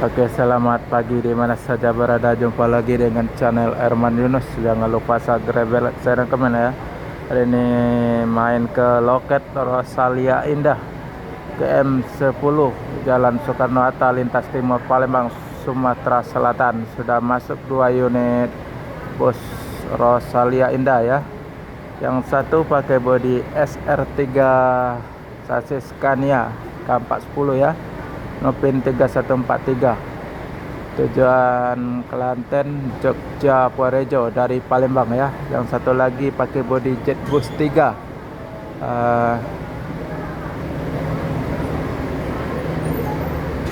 Oke, selamat pagi di mana saja berada. Jumpa lagi dengan channel Erman Yunus. Jangan lupa subscribe, like, share, dan komen ya. Hari ini main ke loket Rosalia Indah KM10 Jalan Soekarno-Hatta, lintas timur Palembang, Sumatera Selatan. Sudah masuk 2 unit bus Rosalia Indah ya. Yang satu pakai bodi SR3 sasis Scania K410 ya, Nopin 3143, tujuan Kelantan, Jogja, Purworejo dari Palembang ya. Yang satu lagi pakai bodi Jetbus 3,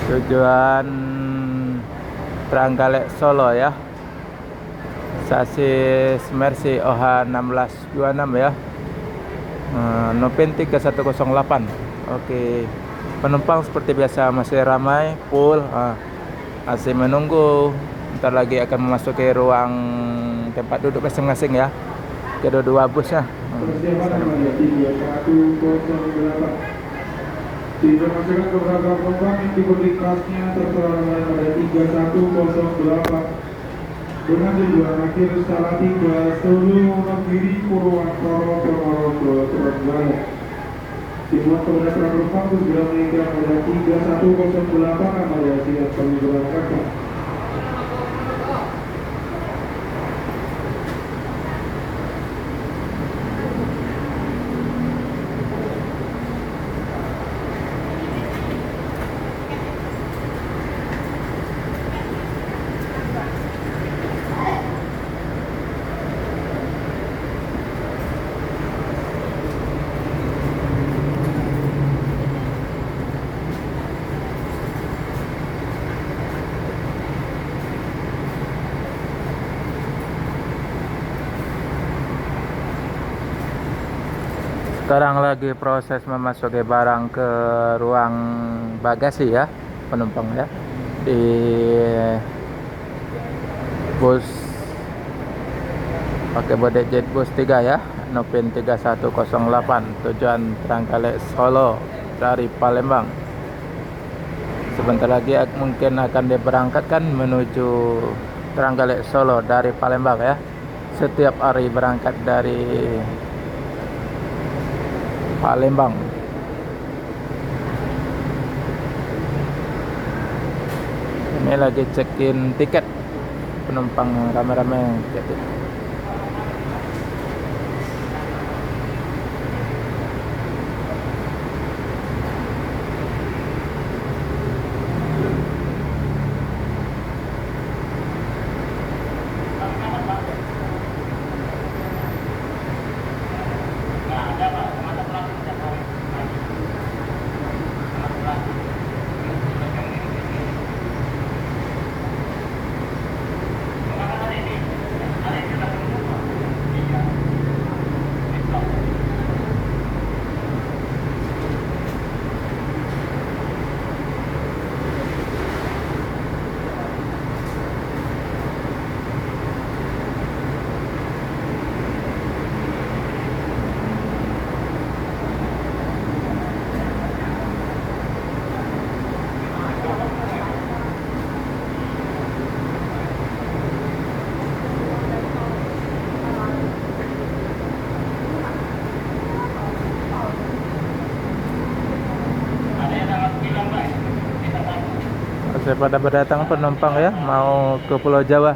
tujuan Trenggalek, Solo ya. Sasis Mercy OH 1626 ya, Nopin 3108. Oke, penumpang seperti biasa masih ramai, full, masih menunggu. Ntar lagi akan memasuki ruang tempat duduk masing-masing ya, kedua-dua busnya. Persiapan nomor 3108. Diinformasikan kepada penumpang yang diberi kelasnya tertera pada 3108 dengan tujuan akhir Salatiga, Solo, Nagiri, Purwokerto, Ponorogo, Trenggalek. Dimuat kepada penumpang tujuan naiknya pada 3108 Amalia siap kami berangkatkan. Sekarang lagi proses memasuki barang ke ruang bagasi ya, penumpang ya, di bus pakai bodi Jetbus 3 ya, Nopin 3108, tujuan Trenggalek, Solo dari Palembang. Sebentar lagi mungkin akan diberangkatkan menuju Trenggalek, Solo dari Palembang ya. Setiap hari berangkat dari Palembang. Ini lagi check-in tiket, penumpang rame-rame check tiket. Masih pada berdatang penumpang ya, mau ke Pulau Jawa.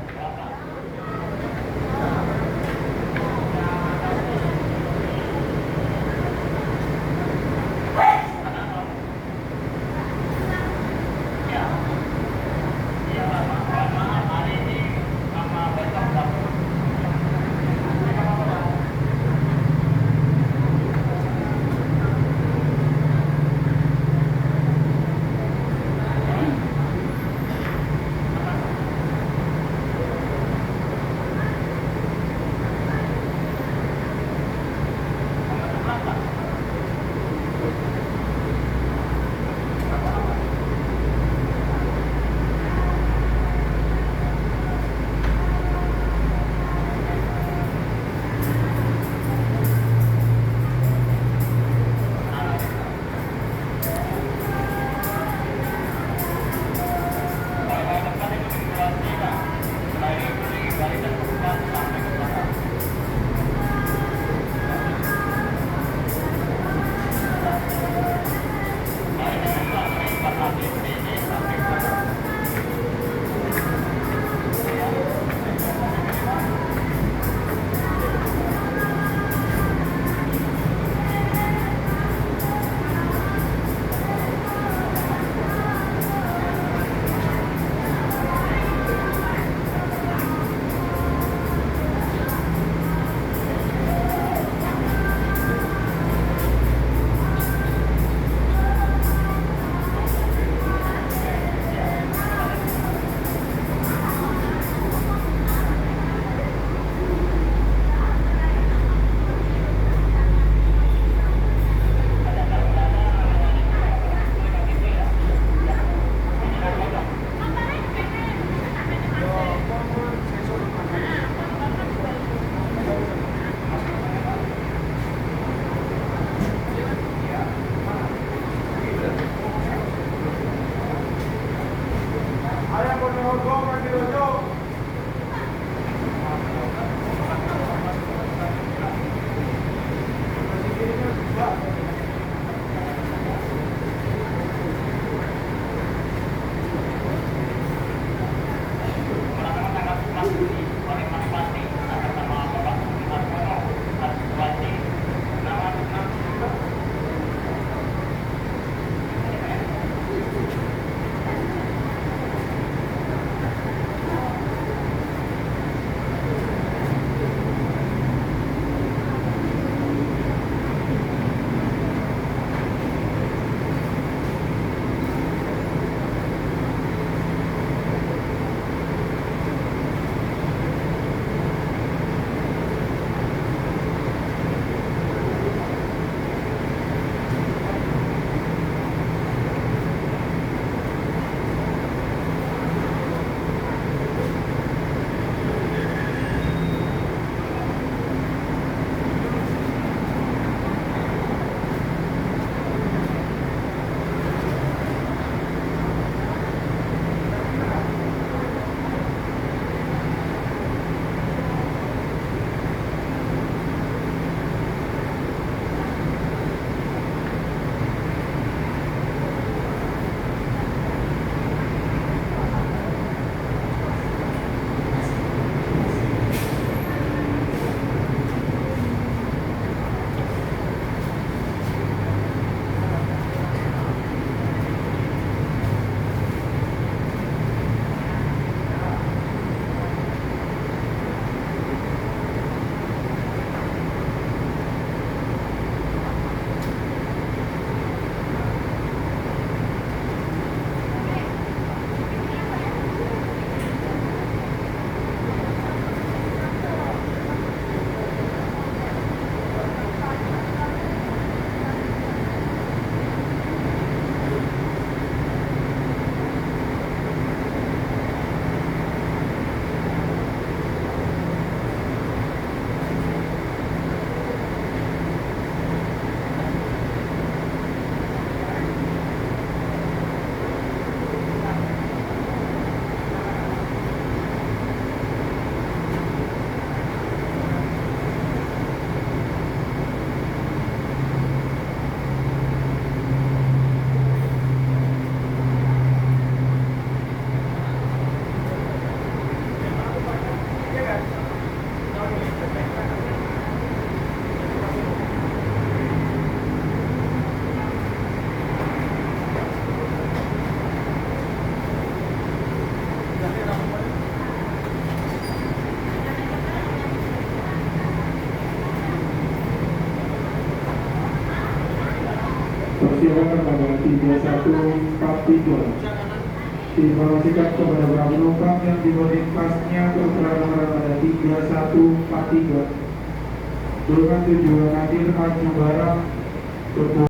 Persilakan pada 3143. Diinformasikan kepada para penumpang yang di boarding pass-nya tertera nomor pada 3143 dengan tujuan akhir Tanjung Barat.